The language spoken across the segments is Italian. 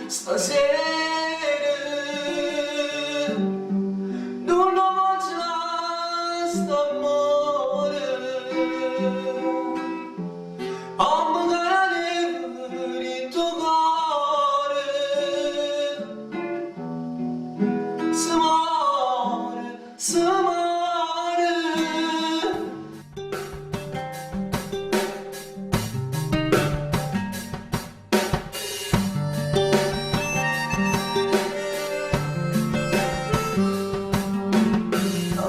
stasera non lo mangia st'amore a magari per tuo cuore si muore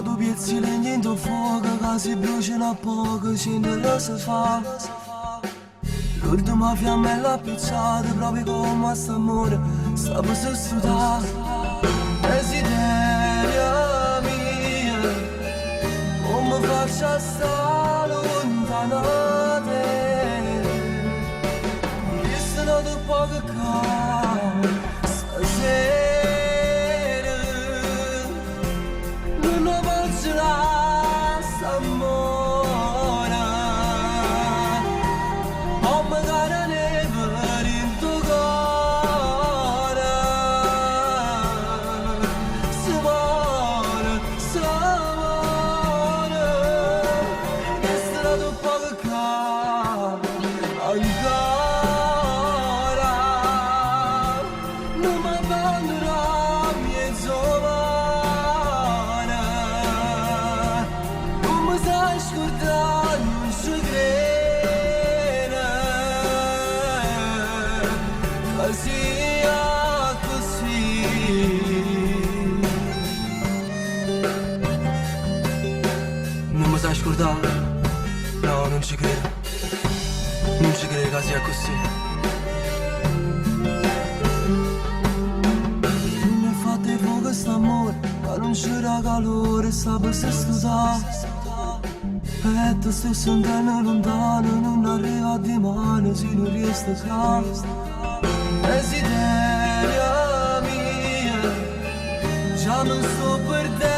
tu piezzi legno in tuo fuoco che si bruciano a poco, scendere si fa. L'ultima fiamma è la picciata, proprio come a st'amore, sta per sostituire. Desiderio mio, come faccio a stare lontano da te? Visto tu poco che stasera non mi sai scordare, no, non ci credo che sia così. Non mi fate fuoco st'amore, ma non c'era calore, sta per se scusare. E tu stai sentendo lontano, non arriva di mano se non riesco a casa. Desiderio mio, già non sto per te.